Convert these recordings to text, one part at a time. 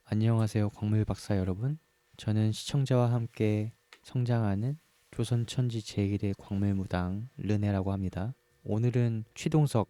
안녕하세요, 광물 박사 여러분. 저는 시청자와 함께 성장하는 조선천지 제1의 광물무당 르네라고 합니다. 오늘은 취동석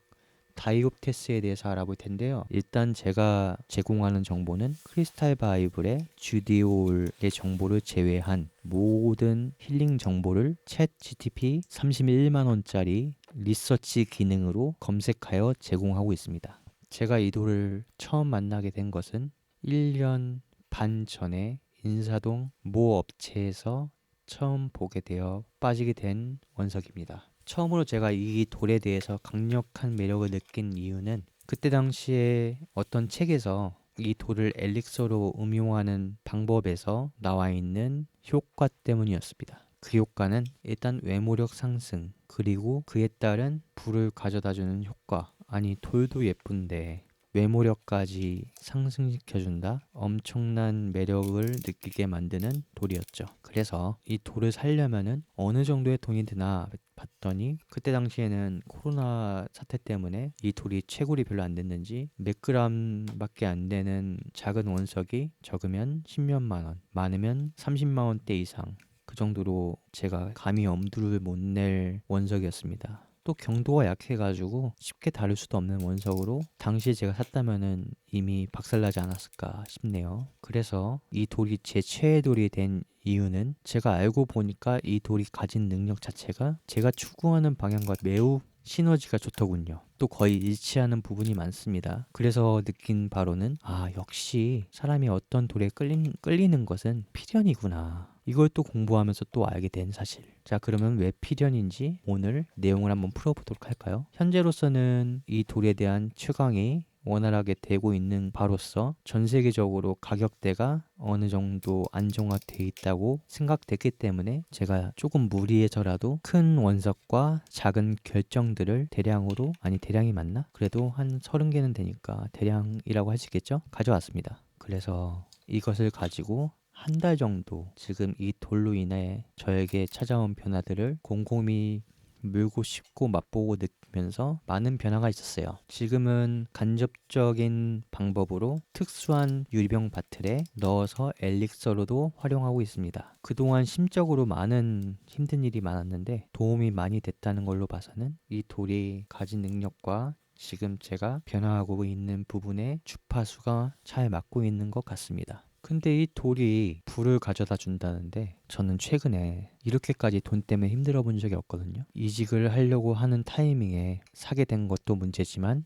다이옵테스에 대해서 알아볼 텐데요. 일단 제가 제공하는 정보는 크리스탈 바이블의 주디올의 정보를 제외한 모든 힐링 정보를 챗 GTP 31만 원짜리 리서치 기능으로 검색하여 제공하고 있습니다. 제가 이 돌을 처음 만나게 된 것은 1년 반 전에 인사동 모 업체에서 처음 보게 되어 빠지게 된 원석입니다. 처음으로 제가 이 돌에 대해서 강력한 매력을 느낀 이유는 그때 당시에 어떤 책에서 이 돌을 엘릭서로 음용하는 방법에서 나와 있는 효과 때문이었습니다. 그 효과는 일단 외모력 상승, 그리고 그에 따른 불을 가져다주는 효과. 아니, 돌도 예쁜데 외모력까지 상승시켜준다? 엄청난 매력을 느끼게 만드는 돌이었죠. 그래서 이 돌을 사려면은 어느 정도의 돈이 드나 봤더니 그때 당시에는 코로나 사태 때문에 이 돌이 채굴이 별로 안 됐는지 몇 그램밖에 안 되는 작은 원석이 적으면 10몇만 원, 많으면 30만 원대 이상, 그 정도로 제가 감히 엄두를 못 낼 원석이었습니다. 또 경도가 약해가지고 쉽게 다룰 수도 없는 원석으로 당시에 제가 샀다면은 이미 박살나지 않았을까 싶네요. 그래서 이 돌이 제 최애 돌이 된 이유는 제가 알고 보니까 이 돌이 가진 능력 자체가 제가 추구하는 방향과 매우 시너지가 좋더군요. 또 거의 일치하는 부분이 많습니다. 그래서 느낀 바로는 역시 사람이 어떤 돌에 끌리는 것은 필연이구나. 이걸 또 공부하면서 또 알게 된 사실. 자, 그러면 왜 필연인지 오늘 내용을 한번 풀어보도록 할까요? 현재로서는 이 돌에 대한 최강이 원활하게 되고 있는 바로서 전 세계적으로 가격대가 어느 정도 안정화되어 있다고 생각됐기 때문에 제가 조금 무리해서라도 큰 원석과 작은 결정들을 대량으로, 아니 대량이 맞나? 그래도 한 30개는 되니까 대량이라고 할 수 있겠죠? 가져왔습니다. 그래서 이것을 가지고 한 달 정도 지금 이 돌로 인해 저에게 찾아온 변화들을 곰곰이 물고 씹고 맛보고 느끼면서 많은 변화가 있었어요. 지금은 간접적인 방법으로 특수한 유리병 바틀에 넣어서 엘릭서로도 활용하고 있습니다. 그동안 심적으로 많은 힘든 일이 많았는데 도움이 많이 됐다는 걸로 봐서는 이 돌이 가진 능력과 지금 제가 변화하고 있는 부분의 주파수가 잘 맞고 있는 것 같습니다. 근데 이 돌이 불을 가져다 준다는데 저는 최근에 이렇게까지 돈 때문에 힘들어 본 적이 없거든요. 이직을 하려고 하는 타이밍에 사게 된 것도 문제지만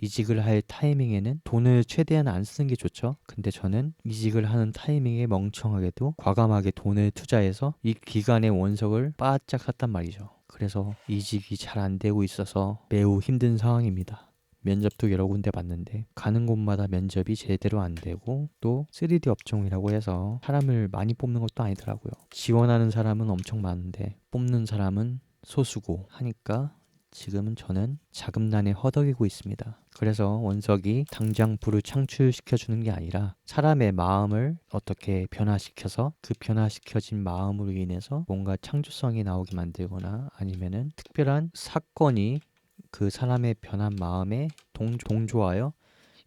이직을 할 타이밍에는 돈을 최대한 안 쓰는 게 좋죠. 근데 저는 이직을 하는 타이밍에 멍청하게도 과감하게 돈을 투자해서 이 기간의 원석을 바짝 샀단 말이죠. 그래서 이직이 잘 안 되고 있어서 매우 힘든 상황입니다. 면접도 여러 군데 봤는데 가는 곳마다 면접이 제대로 안 되고 또 3D 업종이라고 해서 사람을 많이 뽑는 것도 아니더라고요. 지원하는 사람은 엄청 많은데 뽑는 사람은 소수고 하니까 지금은 저는 자금난에 허덕이고 있습니다. 그래서 원석이 당장 불을 창출시켜주는 게 아니라 사람의 마음을 어떻게 변화시켜서 그 변화시켜진 마음으로 인해서 뭔가 창조성이 나오게 만들거나 아니면은 특별한 사건이 그 사람의 변한 마음에 동조하여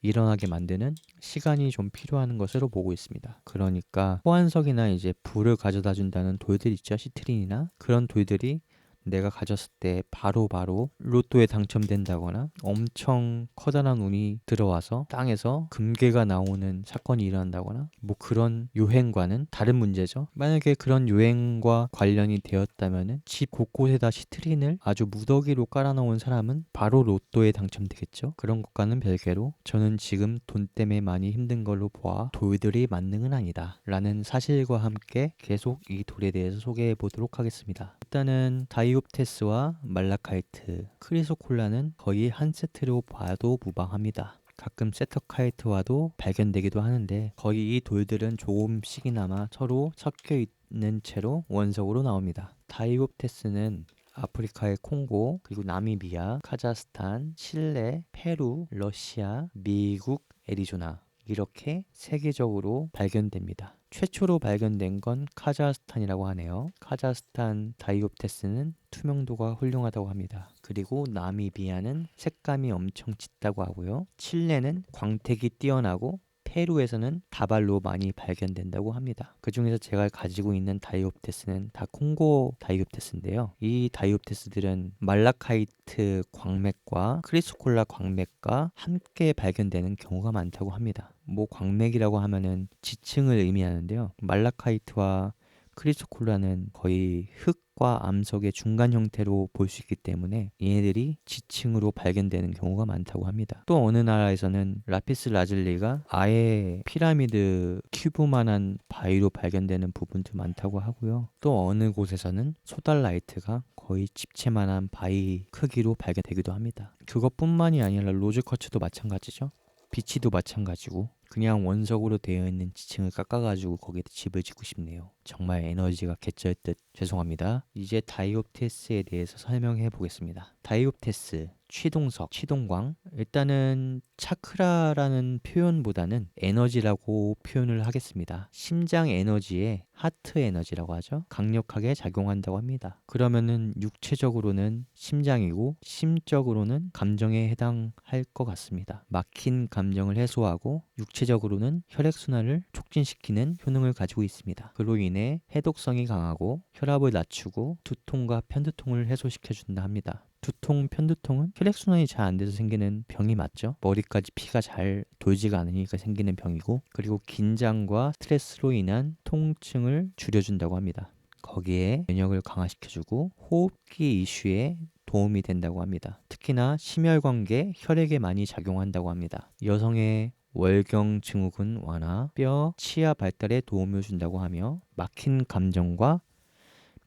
일어나게 만드는 시간이 좀 필요한 것으로 보고 있습니다. 그러니까 호환석이나 이제 불을 가져다 준다는 돌들 있죠, 시트린이나 그런 돌들이 내가 가졌을 때 바로바로 로또에 당첨된다거나 엄청 커다란 운이 들어와서 땅에서 금괴가 나오는 사건이 일어난다거나 그런 요행과는 다른 문제죠. 만약에 그런 요행과 관련이 되었다면은 집 곳곳에다 시트린을 아주 무더기로 깔아놓은 사람은 바로 로또에 당첨되겠죠. 그런 것과는 별개로 저는 지금 돈 때문에 많이 힘든 걸로 보아 돌들이 만능은 아니다 라는 사실과 함께 계속 이 돌에 대해서 소개해 보도록 하겠습니다. 일단은 다이옵테스와 말라카이트, 크리소콜라는 거의 한 세트로 봐도 무방합니다. 가끔 세터카이트와도 발견되기도 하는데 거의 이 돌들은 조금씩이나마 서로 섞여 있는 채로 원석으로 나옵니다. 다이옵테스는 아프리카의 콩고, 그리고 나미비아, 카자흐스탄, 칠레, 페루, 러시아, 미국, 애리조나 이렇게 세계적으로 발견됩니다. 최초로 발견된 건 카자흐스탄이라고 하네요. 카자흐스탄 다이옵테스는 투명도가 훌륭하다고 합니다. 그리고 나미비아는 색감이 엄청 짙다고 하고요. 칠레는 광택이 뛰어나고 페루에서는 다발로 많이 발견된다고 합니다. 그 중에서 제가 가지고 있는 다이옵테스는 다 콩고 다이옵테스인데요. 이 다이옵테스들은 말라카이트 광맥과 크리스콜라 광맥과 함께 발견되는 경우가 많다고 합니다. 뭐 광맥이라고 하면은 지층을 의미하는데요. 말라카이트와 크리스콜라는 거의 흙과 암석의 중간 형태로 볼 수 있기 때문에 얘네들이 지층으로 발견되는 경우가 많다고 합니다. 또 어느 나라에서는 라피스 라즐리가 아예 피라미드 큐브만한 바위로 발견되는 부분도 많다고 하고요. 또 어느 곳에서는 소달라이트가 거의 집채만한 바위 크기로 발견되기도 합니다. 그것뿐만이 아니라 로즈쿼츠도 마찬가지죠. 비치도 마찬가지고 그냥 원석으로 되어 있는 지층을 깎아가지고 거기에 집을 짓고 싶네요. 정말 에너지가 개쩔 듯 죄송합니다. 이제 다이옵테스에 대해서 설명해 보겠습니다. 다이옵테스, 취동석, 취동광. 일단은 차크라라는 표현보다는 에너지라고 표현을 하겠습니다. 심장 에너지에 하트 에너지라고 하죠. 강력하게 작용한다고 합니다. 그러면은 육체적으로는 심장이고 심적으로는 감정에 해당할 것 같습니다. 막힌 감정을 해소하고 육체적으로는 혈액순환을 촉진시키는 효능을 가지고 있습니다. 그로 인해 해독성이 강하고 혈압을 낮추고 두통과 편두통을 해소시켜준다 합니다. 두통, 편두통은 혈액순환이 잘 안 돼서 생기는 병이 맞죠? 머리까지 피가 잘 돌지가 않으니까 생기는 병이고, 그리고 긴장과 스트레스로 인한 통증을 줄여준다고 합니다. 거기에 면역을 강화시켜주고 호흡기 이슈에 도움이 된다고 합니다. 특히나 심혈관계, 혈액에 많이 작용한다고 합니다. 여성의 월경 증후군 완화, 뼈, 치아 발달에 도움을 준다고 하며 막힌 감정과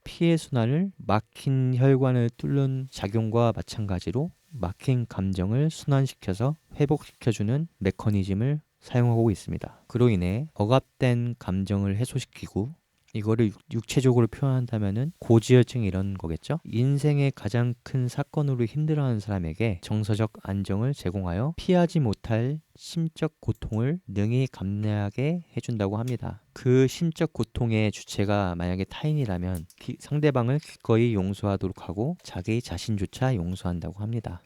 피해 순환을 막힌 혈관을 뚫는 작용과 마찬가지로 막힌 감정을 순환시켜서 회복시켜주는 메커니즘을 사용하고 있습니다. 그로 인해 억압된 감정을 해소시키고 이거를 육체적으로 표현한다면은 고지혈증 이런 거겠죠? 인생의 가장 큰 사건으로 힘들어하는 사람에게 정서적 안정을 제공하여 피하지 못할 심적 고통을 능히 감내하게 해준다고 합니다. 그 심적 고통의 주체가 만약에 타인이라면 상대방을 기꺼이 용서하도록 하고 자기 자신조차 용서한다고 합니다.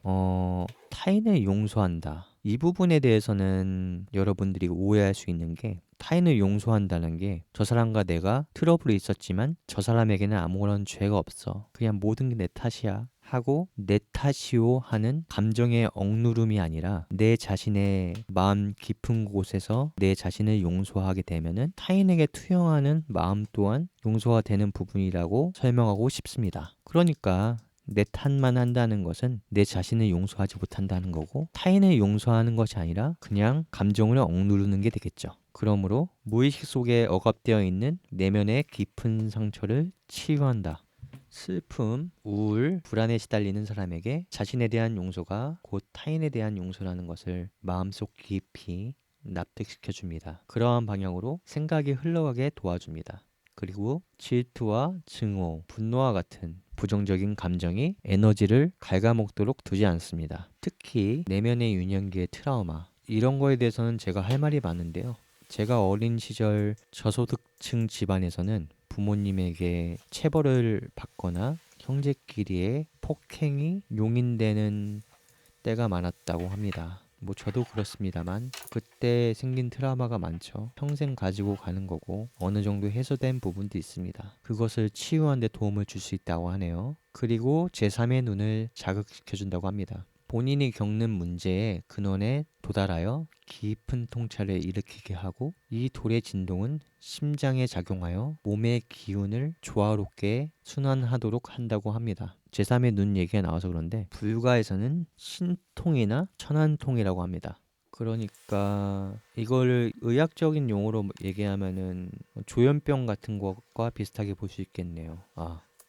타인을 용서한다. 이 부분에 대해서는 여러분들이 오해할 수 있는 게, 타인을 용서한다는 게 저 사람과 내가 트러블이 있었지만 저 사람에게는 아무런 죄가 없어. 그냥 모든 게 내 탓이야. 하고 내 탓이요 하는 감정의 억누름이 아니라 내 자신의 마음 깊은 곳에서 내 자신을 용서하게 되면은 타인에게 투영하는 마음 또한 용서가 되는 부분이라고 설명하고 싶습니다. 그러니까 내 탓만 한다는 것은 내 자신을 용서하지 못한다는 거고, 타인을 용서하는 것이 아니라 그냥 감정을 억누르는 게 되겠죠. 그러므로 무의식 속에 억압되어 있는 내면의 깊은 상처를 치유한다. 슬픔, 우울, 불안에 시달리는 사람에게 자신에 대한 용서가 곧 타인에 대한 용서라는 것을 마음속 깊이 납득시켜줍니다. 그러한 방향으로 생각이 흘러가게 도와줍니다. 그리고 질투와 증오, 분노와 같은 부정적인 감정이 에너지를 갉아먹도록 두지 않습니다. 특히 내면의 유년기의 트라우마, 이런 거에 대해서는 제가 할 말이 많은데요. 제가 어린 시절 저소득층 집안에서는 부모님에게 체벌을 받거나 형제끼리의 폭행이 용인되는 때가 많았다고 합니다. 뭐 저도 그렇습니다만 그때 생긴 트라우마가 많죠. 평생 가지고 가는 거고 어느 정도 해소된 부분도 있습니다. 그것을 치유하는 데 도움을 줄 수 있다고 하네요. 그리고 제3의 눈을 자극시켜준다고 합니다. 본인이 겪는 문제의 근원에 도달하여 깊은 통찰을 일으키게 하고, 이 돌의 진동은 심장에 작용하여 몸의 기운을 조화롭게 순환하도록 한다고 합니다. 제3의 눈 얘기가 나와서 그런데 불가에서는 신통이나 천안통이라고 합니다. 그러니까 이걸 의학적인 용어로 얘기하면은 조현병 같은 것과 비슷하게 볼 수 있겠네요.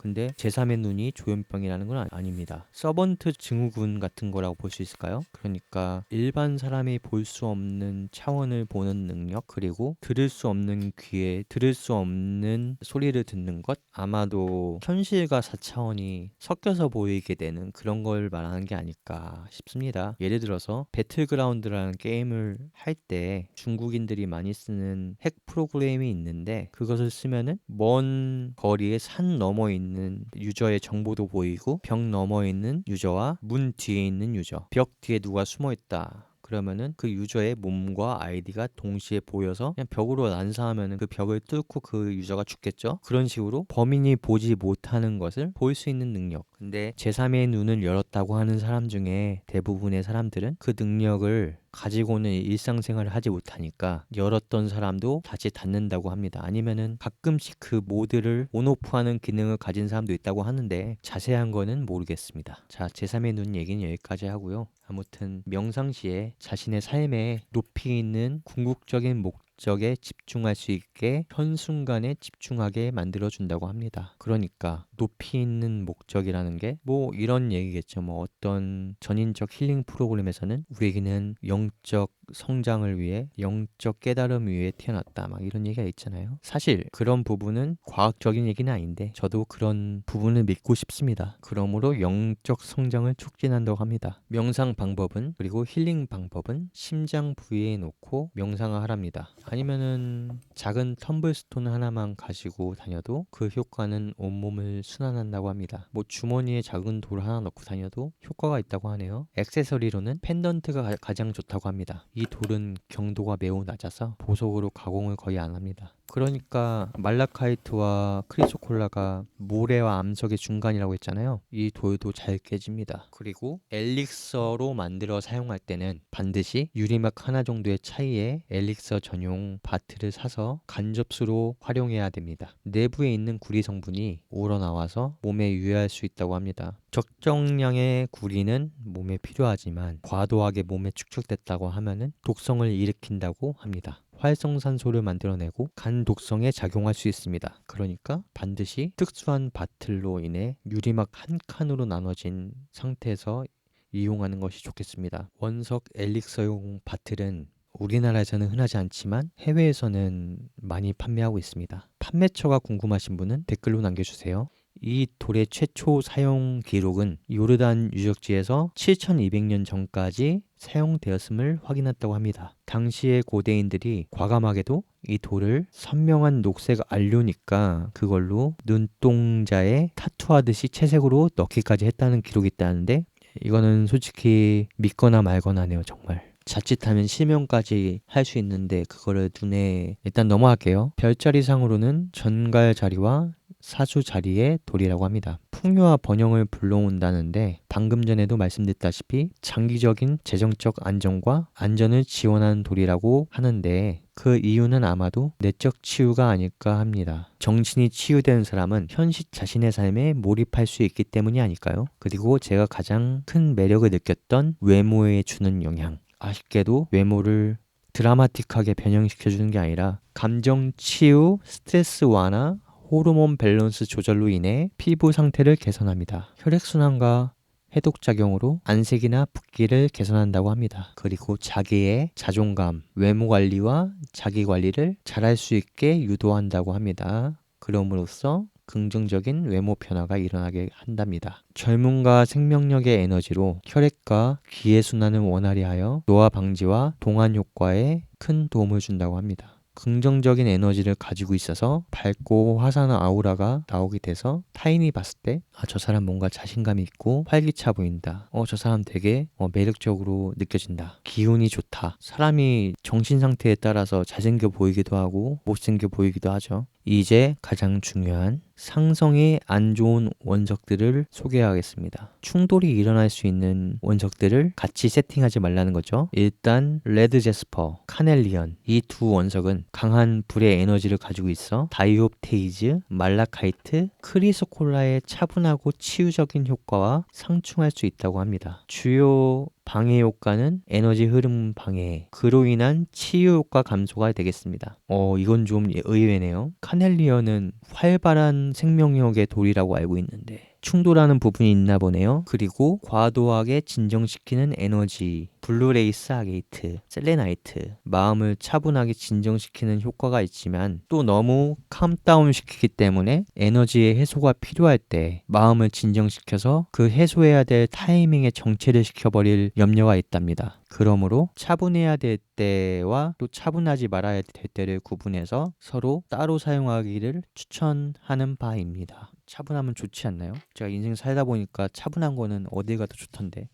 근데 제3의 눈이 조현병이라는 건 아닙니다. 서번트 증후군 같은 거라고 볼 수 있을까요? 그러니까 일반 사람이 볼 수 없는 차원을 보는 능력, 그리고 들을 수 없는 귀에 들을 수 없는 소리를 듣는 것, 아마도 현실과 4차원이 섞여서 보이게 되는 그런 걸 말하는 게 아닐까 싶습니다. 예를 들어서 배틀그라운드라는 게임을 할 때 중국인들이 많이 쓰는 핵 프로그램이 있는데, 그것을 쓰면은 먼 거리에 산 너머 있는 유저의 정보도 보이고 벽 너머에 있는 유저와 문 뒤에 있는 유저, 벽 뒤에 누가 숨어 있다, 그러면은 그 유저의 몸과 아이디가 동시에 보여서 그냥 벽으로 난사하면은 그 벽을 뚫고 그 유저가 죽겠죠. 그런 식으로 범인이 보지 못하는 것을 볼 수 있는 능력. 근데 제3의 눈을 열었다고 하는 사람 중에 대부분의 사람들은 그 능력을 가지고는 일상생활을 하지 못하니까 열었던 사람도 다시 닫는다고 합니다. 아니면은 가끔씩 그 모드를 온오프하는 기능을 가진 사람도 있다고 하는데 자세한 거는 모르겠습니다. 자, 제3의 눈 얘기는 여기까지 하고요. 아무튼 명상 시에 자신의 삶에 높이 있는 궁극적인 목적에 집중할 수 있게 현순간에 집중하게 만들어준다고 합니다. 그러니까 높이 있는 목적이라는 게 뭐 이런 얘기겠죠. 뭐 어떤 전인적 힐링 프로그램에서는 우리에게는 영적 성장을 위해 영적 깨달음을 위해 태어났다 막 이런 얘기가 있잖아요. 사실 그런 부분은 과학적인 얘기는 아닌데 저도 그런 부분을 믿고 싶습니다. 그러므로 영적 성장을 촉진한다고 합니다. 명상 방법은 그리고 힐링 방법은 심장 부위에 놓고 명상을 하랍니다. 아니면은 작은 텀블스톤 하나만 가지고 다녀도 그 효과는 온몸을 순환한다고 합니다. 뭐 주머니에 작은 돌 하나 넣고 다녀도 효과가 있다고 하네요. 액세서리로는 펜던트가 가장 좋다고 합니다. 이 돌은 경도가 매우 낮아서 보석으로 가공을 거의 안 합니다. 그러니까 말라카이트와 크리소콜라가 모래와 암석의 중간이라고 했잖아요. 이 돌도 잘 깨집니다. 그리고 엘릭서로 만들어 사용할 때는 반드시 유리막 하나 정도의 차이에 엘릭서 전용 바트를 사서 간접수로 활용해야 됩니다. 내부에 있는 구리 성분이 우러나와서 몸에 유해할 수 있다고 합니다. 적정량의 구리는 몸에 필요하지만 과도하게 몸에 축적됐다고 하면은 독성을 일으킨다고 합니다. 활성산소를 만들어내고 간 독성에 작용할 수 있습니다. 그러니까 반드시 특수한 바틀로 인해 유리막 한 칸으로 나눠진 상태에서 이용하는 것이 좋겠습니다. 원석 엘릭서용 바틀은 우리나라에서는 흔하지 않지만 해외에서는 많이 판매하고 있습니다. 판매처가 궁금하신 분은 댓글로 남겨주세요. 이 돌의 최초 사용 기록은 요르단 유적지에서 7200년 전까지 사용되었음을 확인했다고 합니다. 당시의 고대인들이 과감하게도 이 돌을 선명한 녹색 안료니까 그걸로 눈동자에 타투하듯이 채색으로 넣기까지 했다는 기록이 있다는데 이거는 솔직히 믿거나 말거나네요. 정말. 자칫하면 실명까지 할 수 있는데 그거를 눈에 일단 넘어갈게요. 별자리상으로는 전갈 자리와 사주 자리의 돌이라고 합니다. 풍요와 번영을 불러온다는데 방금 전에도 말씀드렸다시피 장기적인 재정적 안정과 안전을 지원하는 돌이라고 하는데 그 이유는 아마도 내적 치유가 아닐까 합니다. 정신이 치유되는 사람은 현실 자신의 삶에 몰입할 수 있기 때문이 아닐까요? 그리고 제가 가장 큰 매력을 느꼈던 외모에 주는 영향. 아쉽게도 외모를 드라마틱하게 변형시켜주는 게 아니라 감정 치유, 스트레스 완화, 호르몬 밸런스 조절로 인해 피부 상태를 개선합니다. 혈액순환과 해독작용으로 안색이나 붓기를 개선한다고 합니다. 그리고 자기의 자존감, 외모 관리와 자기 관리를 잘할 수 있게 유도한다고 합니다. 그럼으로써 긍정적인 외모 변화가 일어나게 한답니다. 젊음과 생명력의 에너지로 혈액과 기의 순환을 원활히 하여 노화 방지와 동안 효과에 큰 도움을 준다고 합니다. 긍정적인 에너지를 가지고 있어서 밝고 화사한 아우라가 나오게 돼서 타인이 봤을 때 저 사람 뭔가 자신감이 있고 활기차 보인다. 저 사람 되게 매력적으로 느껴진다. 기운이 좋다. 사람이 정신 상태에 따라서 잘생겨 보이기도 하고 못생겨 보이기도 하죠. 이제 가장 중요한 상성이 안 좋은 원석들을 소개하겠습니다. 충돌이 일어날 수 있는 원석들을 같이 세팅하지 말라는 거죠. 일단 레드 제스퍼, 카넬리언 이 두 원석은 강한 불의 에너지를 가지고 있어 다이옵테이즈, 말라카이트, 크리소콜라의 차분하고 치유적인 효과와 상충할 수 있다고 합니다. 주요 방해 효과는 에너지 흐름 방해, 그로 인한 치유 효과 감소가 되겠습니다. 이건 좀 의외네요. 카넬리언은 활발한 생명력의 돌이라고 알고 있는데 충돌하는 부분이 있나 보네요. 그리고 과도하게 진정시키는 에너지, 블루레이스 아게이트, 셀레나이트, 마음을 차분하게 진정시키는 효과가 있지만 또 너무 캄다운 시키기 때문에 에너지의 해소가 필요할 때 마음을 진정시켜서 그 해소해야 될 타이밍에 정체를 시켜버릴 염려가 있답니다. 그러므로 차분해야 될 때와 또 차분하지 말아야 될 때를 구분해서 서로 따로 사용하기를 추천하는 바입니다. 차분하면 좋지 않나요? 제가 인생 살다 보니까 차분한 거는 어딜 가도 좋던데.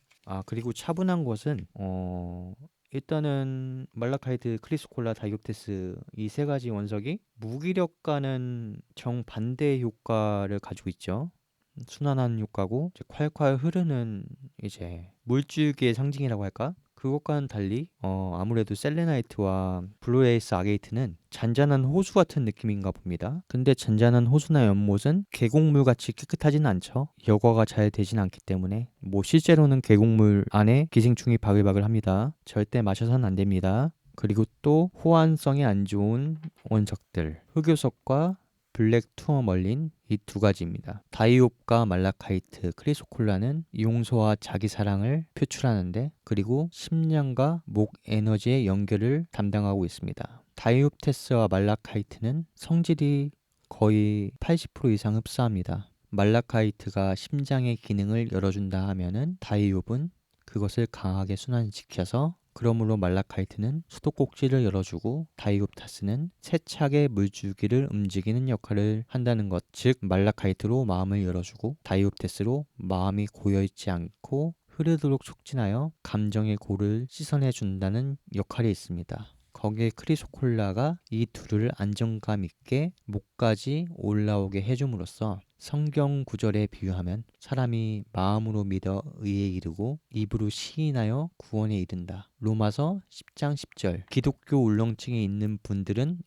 그리고 차분한 것은 일단은 말라카이트, 크리소콜라, 다이옵테스 이 세 가지 원석이 무기력과는 정반대의 효과를 가지고 있죠. 순환하는 효과고 이제 콸콸 흐르는 이제 물줄기의 상징이라고 할까? 그것과는 달리 아무래도 셀레나이트와 블루에이스 아게이트는 잔잔한 호수 같은 느낌인가 봅니다. 근데 잔잔한 호수나 연못은 계곡물 같이 깨끗하진 않죠. 여과가 잘 되진 않기 때문에 뭐 실제로는 계곡물 안에 기생충이 바글바글합니다. 절대 마셔서는 안 됩니다. 그리고 또 호환성이 안 좋은 원석들 흑요석과 블랙 투어멀린 이 두 가지입니다. 다이옵과 말라카이트, 크리소콜라는 용서와 자기 사랑을 표출하는데 그리고 심장과 목 에너지의 연결을 담당하고 있습니다. 다이옵테스와 말라카이트는 성질이 거의 80% 이상 흡사합니다. 말라카이트가 심장의 기능을 열어준다 하면은 다이옵은 그것을 강하게 순환시켜서 그러므로 말라카이트는 수도꼭지를 열어주고 다이옵타스는 세차게 물줄기를 움직이는 역할을 한다는 것. 즉 말라카이트로 마음을 열어주고 다이옵테스로 마음이 고여있지 않고 흐르도록 촉진하여 감정의 골을 씻어내 준다는 역할이 있습니다. 거기에 크리소콜라가 이 둘을 안정감 있게 목까지 올라오게 해줌으로써 성경 구절에 비유하면 사람이 마음으로 믿어 의에 이르고 입으로 시인하여 구원에 이른다. 로마서 10장 10절. 기독교 울렁증이 있는 분들은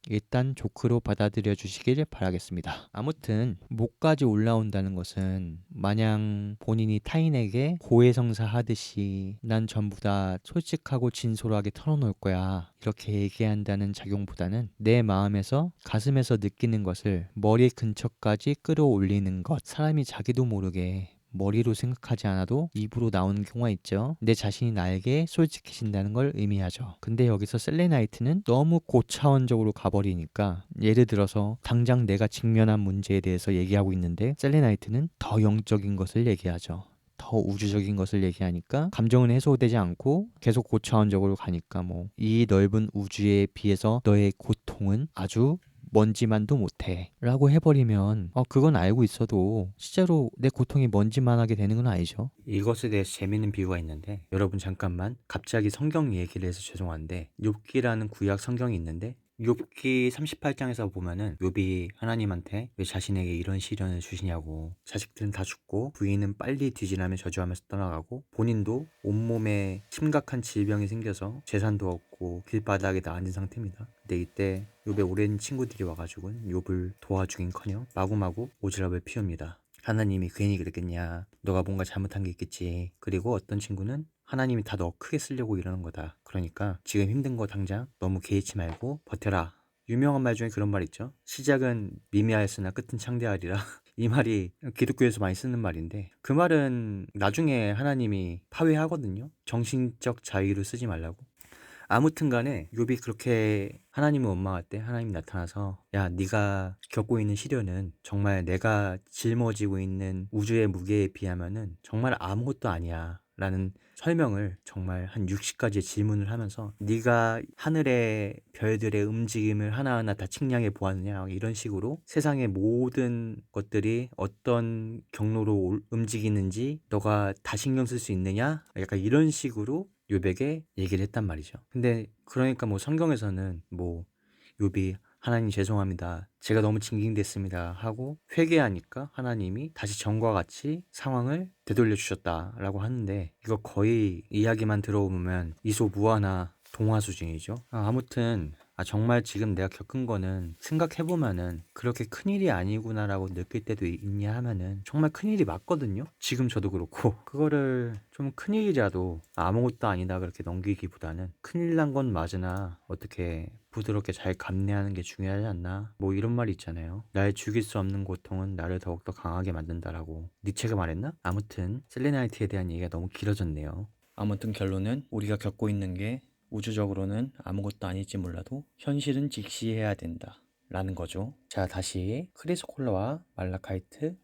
일단 조크로 받아들여 주시길 바라겠습니다. 아무튼 목까지 올라온다는 것은 마냥 본인이 타인에게 고해성사 하듯이 난 전부 다 솔직하고 진솔하게 털어놓을 거야 이렇게 얘기한다는 작용보다는 내 마음에서 가슴에서 느끼는 것을 머리 근처까지 끌어올리는 것. 사람이 자기도 모르게 머리로 생각하지 않아도 입으로 나오는 경우가 있죠. 내 자신이 나에게 솔직해진다는 걸 의미하죠. 근데 여기서 셀레나이트는 너무 고차원적으로 가버리니까 예를 들어서 당장 내가 직면한 문제에 대해서 얘기하고 있는데 셀레나이트는 더 영적인 것을 얘기하죠. 더 우주적인 것을 얘기하니까 감정은 해소되지 않고 계속 고차원적으로 가니까 뭐 이 넓은 우주에 비해서 너의 고통은 아주 먼지만도 못해 라고 해버리면 그건 알고 있어도 실제로 내 고통이 먼지만하게 되는 건 아니죠. 이것에 대해서 재밌는 비유가 있는데 여러분 잠깐만 갑자기 성경 얘기를 해서 죄송한데 욥기라는 구약 성경이 있는데 욥기 38장에서 보면은 욥이 하나님한테 왜 자신에게 이런 시련을 주시냐고 자식들은 다 죽고 부인은 빨리 뒤지라며 저주하면서 떠나가고 본인도 온몸에 심각한 질병이 생겨서 재산도 없고 길바닥에 앉은 상태입니다. 근데 이때 욥의 오랜 친구들이 와가지고 욥을 도와주긴커녕 마구마구 오지랖을 피웁니다. 하나님이 괜히 그랬겠냐, 너가 뭔가 잘못한 게 있겠지. 그리고 어떤 친구는 하나님이 다 너 크게 쓰려고 이러는 거다. 그러니까 지금 힘든 거 당장 너무 개의치 말고 버텨라. 유명한 말 중에 그런 말 있죠. 시작은 미미하였으나 끝은 창대하리라. 이 말이 기독교에서 많이 쓰는 말인데 그 말은 나중에 하나님이 파회하거든요. 정신적 자유를 쓰지 말라고. 아무튼 간에 욥이 그렇게 하나님을 원망할 때 하나님이 나타나서 야, 네가 겪고 있는 시련은 정말 내가 짊어지고 있는 우주의 무게에 비하면은 정말 아무것도 아니야 라는 설명을 정말 한 60가지의 질문을 하면서 네가 하늘의 별들의 움직임을 하나하나 다 측량해 보았느냐 이런 식으로 세상의 모든 것들이 어떤 경로로 움직이는지 너가 다 신경 쓸 수 있느냐 약간 이런 식으로 욥에게 얘기를 했단 말이죠. 근데 그러니까 뭐 성경에서는 뭐 욥이 하나님 죄송합니다. 제가 너무 징징댔습니다. 하고 회개하니까 하나님이 다시 전과 같이 상황을 되돌려 주셨다라고 하는데 이거 거의 이야기만 들어보면 이소무화나 동화 수준이죠. 아무튼 정말 지금 내가 겪은 거는 생각해보면은 그렇게 큰일이 아니구나라고 느낄 때도 있냐 하면은 정말 큰일이 맞거든요. 지금 저도 그렇고 그거를 좀 큰일이라도 아무것도 아니다 그렇게 넘기기보다는 큰일 난 건 맞으나 어떻게 부드럽게 잘 감내하는 게 중요하지 않나 뭐 이런 말이 있잖아요. 날 죽일 수 없는 고통은 나를 더욱더 강하게 만든다라고 니체가 말했나? 아무튼 셀레나이트에 대한 얘기가 너무 길어졌네요. 아무튼 결론은 우리가 겪고 있는 게 우주적으로는 아무것도 아닐지 몰라도 현실은 직시해야 된다 라는 거죠. 자, 다시 크리소콜라와 말라카이트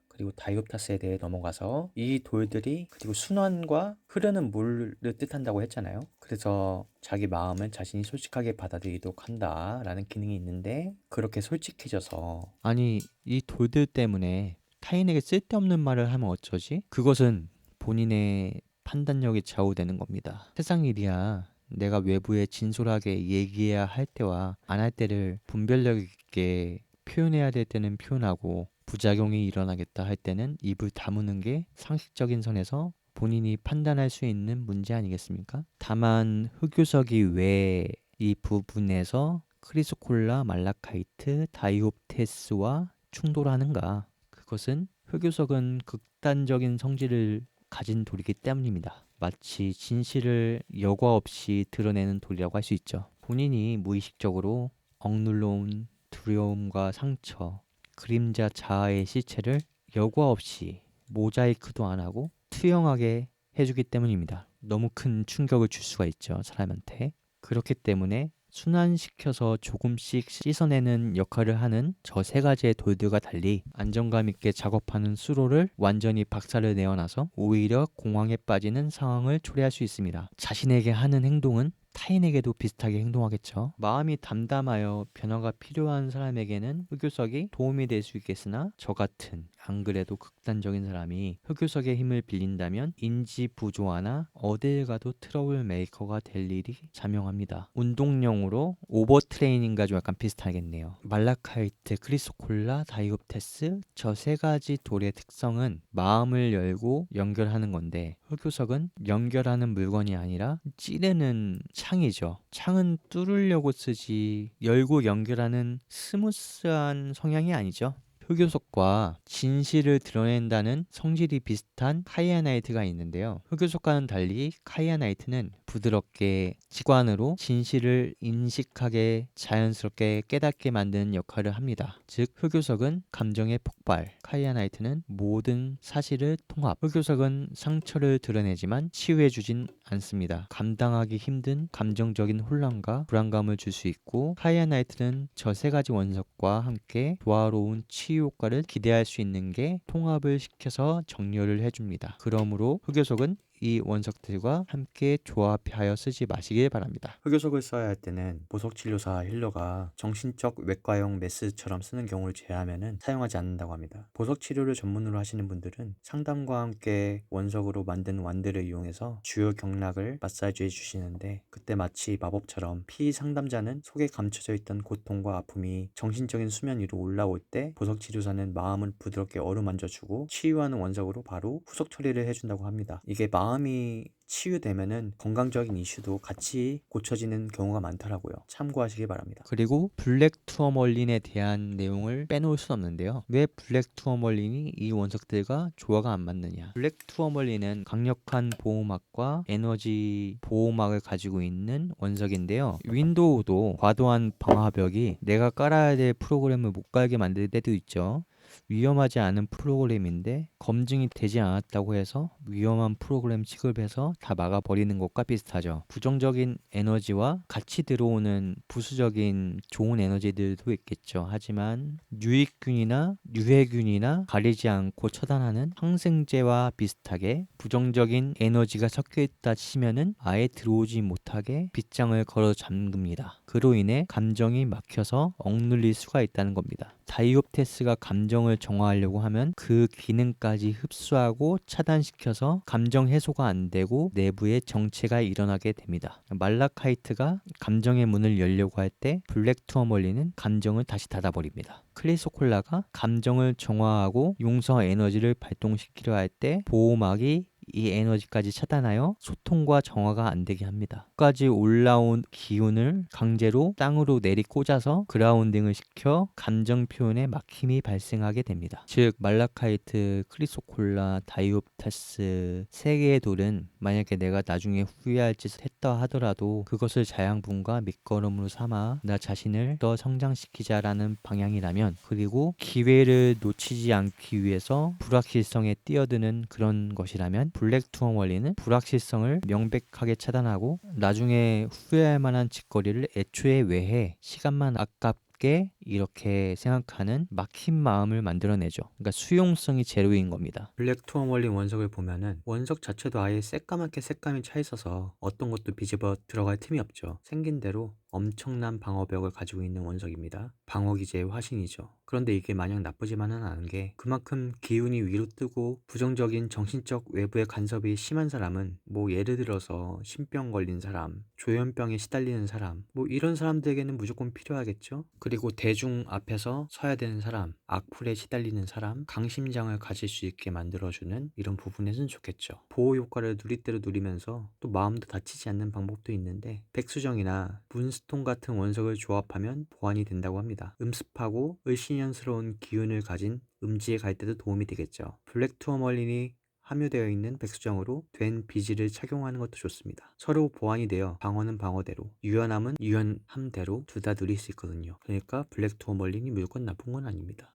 그리고 다이옵타스에 대해 넘어가서 이 돌들이 그리고 순환과 흐르는 물을 뜻한다고 했잖아요. 그래서 자기 마음은 자신이 솔직하게 받아들이도록 한다라는 기능이 있는데 그렇게 솔직해져서 아니 이 돌들 때문에 타인에게 쓸데없는 말을 하면 어쩌지? 그것은 본인의 판단력이 좌우되는 겁니다. 세상 일이야. 내가 외부에 진솔하게 얘기해야 할 때와 안 할 때를 분별력 있게 표현해야 될 때는 표현하고, 부작용이 일어나겠다 할 때는 입을 다무는 게 상식적인 선에서 본인이 판단할 수 있는 문제 아니겠습니까? 다만 흑요석이 왜 이 부분에서 크리소콜라 말라카이트 다이옵테스와 충돌하는가? 그것은 흑요석은 극단적인 성질을 가진 돌이기 때문입니다. 마치 진실을 여과 없이 드러내는 돌이라고 할 수 있죠. 본인이 무의식적으로 억눌러온 두려움과 상처, 그림자 자아의 시체를 여과 없이 모자이크도 안 하고 투영하게 해주기 때문입니다. 너무 큰 충격을 줄 수가 있죠, 사람한테. 그렇기 때문에 순환시켜서 조금씩 씻어내는 역할을 하는 저 세 가지의 돌들과 달리 안정감 있게 작업하는 수로를 완전히 박살을 내어놔서 오히려 공황에 빠지는 상황을 초래할 수 있습니다. 자신에게 하는 행동은 타인에게도 비슷하게 행동하겠죠. 마음이 담담하여 변화가 필요한 사람에게는 흑요석이 도움이 될 수 있겠으나, 저 같은 안 그래도 극단적인 사람이 흑요석의 힘을 빌린다면 인지 부조화나 어딜 가도 트러블 메이커가 될 일이 자명합니다. 운동용으로 오버트레이닝과 좀 약간 비슷하겠네요. 말라카이트, 크리소콜라, 다이옵테스, 저 세 가지 돌의 특성은 마음을 열고 연결하는 건데, 흑요석은 연결하는 물건이 아니라 찌르는 창이죠. 창은 뚫으려고 쓰지 열고 연결하는 스무스한 성향이 아니죠. 흑요석과 진실을 드러낸다는 성질이 비슷한 카이아나이트가 있는데요. 흑요석과는 달리 카이아나이트는 부드럽게 직관으로 진실을 인식하게 자연스럽게 깨닫게 만드는 역할을 합니다. 즉 흑요석은 감정의 폭발, 카이아나이트는 모든 사실을 통합. 흑요석은 상처를 드러내지만 치유해주진 않습니다. 감당하기 힘든 감정적인 혼란과 불안감을 줄 수 있고, 카이아나이트는 저 세 가지 원석과 함께 조화로운 치유 효과를 기대할 수 있는 게 통합을 시켜서 정렬을 해줍니다. 그러므로 흑요석은 이 원석들과 함께 조합하여 쓰지 마시길 바랍니다. 흑요석을 써야 할 때는 보석치료사 힐러가 정신적 외과용 메스처럼 쓰는 경우를 제외하면 사용하지 않는다고 합니다. 보석치료를 전문으로 하시는 분들은 상담과 함께 원석으로 만든 완들을 이용해서 주요 경락을 마사지해 주시는데, 그때 마치 마법처럼 피상담자는 속에 감춰져 있던 고통과 아픔이 정신적인 수면 위로 올라올 때 보석치료사는 마음을 부드럽게 어루만져주고 치유하는 원석으로 바로 후속 처리를 해준다고 합니다. 이게 마음이 치유되면은 건강적인 이슈도 같이 고쳐지는 경우가 많더라고요. 참고하시기 바랍니다. 그리고 블랙 투어멀린에 대한 내용을 빼놓을 수 없는데요. 왜 블랙 투어멀린이 이 원석들과 조화가 안 맞느냐? 블랙 투어멀린은 강력한 보호막과 에너지 보호막을 가지고 있는 원석인데요. 윈도우도 과도한 방화벽이 내가 깔아야 될 프로그램을 못 깔게 만들 때도 있죠. 위험하지 않은 프로그램인데 검증이 되지 않았다고 해서 위험한 프로그램 취급해서 다 막아버리는 것과 비슷하죠. 부정적인 에너지와 같이 들어오는 부수적인 좋은 에너지들도 있겠죠. 하지만 유익균이나 유해균이나 가리지 않고 처단하는 항생제와 비슷하게 부정적인 에너지가 섞여 있다 치면은 아예 들어오지 못하게 빗장을 걸어 잠깁니다. 그로 인해 감정이 막혀서 억눌릴 수가 있다는 겁니다. 다이옵테스가 감정을 정화하려고 하면 그 기능까지 흡수하고 차단시켜서 감정 해소가 안 되고 내부에 정체가 일어나게 됩니다. 말라카이트가 감정의 문을 열려고 할 때 블랙 투어멀리는 감정을 다시 닫아버립니다. 크리소콜라가 감정을 정화하고 용서 에너지를 발동시키려 할 때 보호막이 이 에너지까지 차단하여 소통과 정화가 안 되게 합니다. 끝까지 올라온 기운을 강제로 땅으로 내리꽂아서 그라운딩을 시켜 감정 표현에 막힘이 발생하게 됩니다. 즉 말라카이트, 크리소콜라, 다이옵테스 세 개의 돌은 만약에 내가 나중에 후회할 짓을 했다 하더라도 그것을 자양분과 밑거름으로 삼아 나 자신을 더 성장시키자라는 방향이라면, 그리고 기회를 놓치지 않기 위해서 불확실성에 뛰어드는 그런 것이라면, 블랙 투어멀리는 불확실성을 명백하게 차단하고 나중에 후회할 만한 짓거리를 애초에 왜 해? 시간만 아깝게 이렇게 생각하는 막힌 마음을 만들어내죠. 그러니까 수용성이 제로인 겁니다. 블랙 투어멀린 원석을 보면은 원석 자체도 아예 새까맣게 색감이 차 있어서 어떤 것도 비집어 들어갈 틈이 없죠. 생긴 대로 엄청난 방어벽을 가지고 있는 원석입니다. 방어 기제의 화신이죠. 그런데 이게 마냥 나쁘지만은 않은 게 그만큼 기운이 위로 뜨고 부정적인 정신적 외부의 간섭이 심한 사람은 뭐 예를 들어서 신병 걸린 사람, 조현병에 시달리는 사람, 뭐 이런 사람들에게는 무조건 필요하겠죠. 그리고 대중 앞에서 서야 되는 사람, 악플에 시달리는 사람, 강심장을 가질 수 있게 만들어주는 이런 부분에서는 좋겠죠. 보호 효과를 누리대로 누리면서 또 마음도 다치지 않는 방법도 있는데 백수정이나 문스톤 같은 원석을 조합하면 보완이 된다고 합니다. 음습하고 을씨년스러운 기운을 가진 음지에 갈 때도 도움이 되겠죠. 블랙 투어멀린이 함유되어 있는 백수정으로 된 비지를 착용하는 것도 좋습니다. 서로 보완이 되어 방어는 방어대로, 유연함은 유연함대로 둘 다 누릴 수 있거든요. 그러니까 블랙 투어멀린이 무조건 나쁜 건 아닙니다.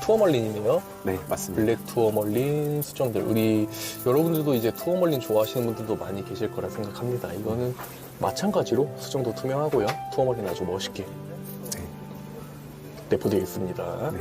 투어멀린이네요. 네, 맞습니다. 블랙 투어멀린 수정들. 우리 여러분들도 이제 투어멀린 좋아하시는 분들도 많이 계실 거라 생각합니다. 이거는 마찬가지로 수정도 투명하고요. 투어멀린 아주 멋있게 내포되어 있습니다. 네.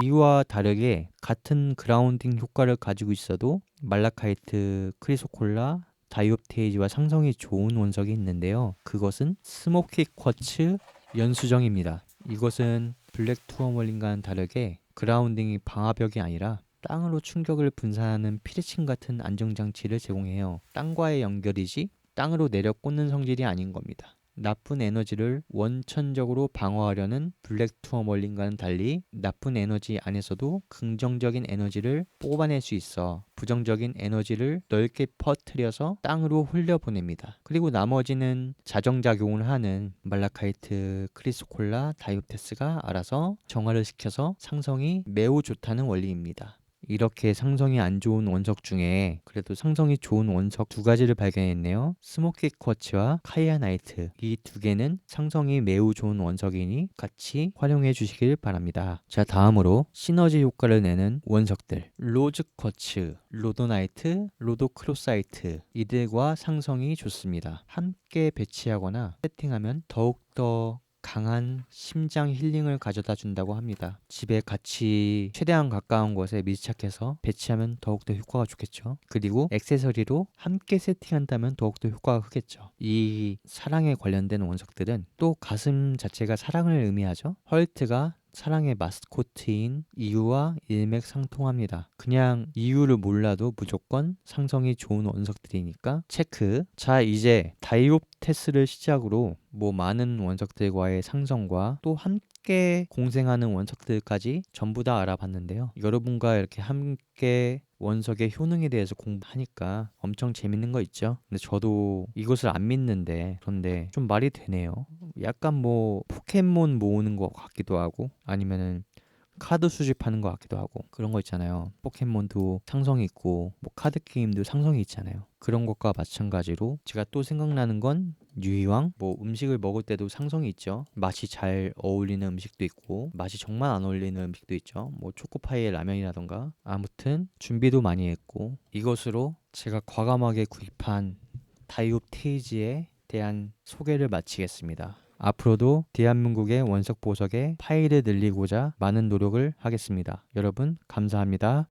이와 다르게 같은 그라운딩 효과를 가지고 있어도 말라카이트, 크리소콜라, 다이옵테이지와 상성이 좋은 원석이 있는데요. 그것은 스모키 쿼츠 연수정입니다. 이것은 블랙 투어멀린과는 다르게 그라운딩이 방화벽이 아니라 땅으로 충격을 분산하는 피레침 같은 안정장치를 제공해요. 땅과의 연결이지 땅으로 내려 꽂는 성질이 아닌 겁니다. 나쁜 에너지를 원천적으로 방어하려는 블랙 투어멀린과는 달리 나쁜 에너지 안에서도 긍정적인 에너지를 뽑아낼 수 있어 부정적인 에너지를 넓게 퍼뜨려서 땅으로 흘려보냅니다. 그리고 나머지는 자정작용을 하는 말라카이트, 크리스콜라, 다이오테스가 알아서 정화를 시켜서 상성이 매우 좋다는 원리입니다. 이렇게 상성이 안 좋은 원석 중에 그래도 상성이 좋은 원석 두 가지를 발견했네요. 스모키 쿼츠와 카이아나이트, 이 두 개는 상성이 매우 좋은 원석이니 같이 활용해 주시길 바랍니다. 자, 다음으로 시너지 효과를 내는 원석들, 로즈 쿼츠, 로도나이트, 로도크로사이트, 이들과 상성이 좋습니다. 함께 배치하거나 세팅하면 더욱더 강한 심장 힐링을 가져다 준다고 합니다. 집에 같이 최대한 가까운 곳에 밀착해서 배치하면 더욱더 효과가 좋겠죠. 그리고 액세서리로 함께 세팅한다면 더욱더 효과가 크겠죠. 이 사랑에 관련된 원석들은 또 가슴 자체가 사랑을 의미하죠. 헐트가 사랑의 마스코트인 이유와 일맥상통합니다. 그냥 이유를 몰라도 무조건 상성이 좋은 원석들이니까 체크. 자, 이제 다이옵테스를 시작으로 많은 원석들과의 상성과 또 함께 공생하는 원석들까지 전부 다 알아봤는데요. 여러분과 이렇게 함께 원석의 효능에 대해서 공부하니까 엄청 재밌는 거 있죠. 근데 저도 이것을 안 믿는데 그런데 좀 말이 되네요. 약간 포켓몬 모으는 것 같기도 하고 아니면은 카드 수집하는 것 같기도 하고 그런 거 있잖아요. 포켓몬도 상성이 있고 카드 게임도 상성이 있잖아요. 그런 것과 마찬가지로 제가 또 생각나는 건 유이왕, 음식을 먹을 때도 상성이 있죠. 맛이 잘 어울리는 음식도 있고 맛이 정말 안 어울리는 음식도 있죠. 초코파이의 라면이라던가. 아무튼 준비도 많이 했고 이것으로 제가 과감하게 구입한 다이옵테이지에 대한 소개를 마치겠습니다. 앞으로도 대한민국의 원석 보석의 파일을 늘리고자 많은 노력을 하겠습니다. 여러분 감사합니다.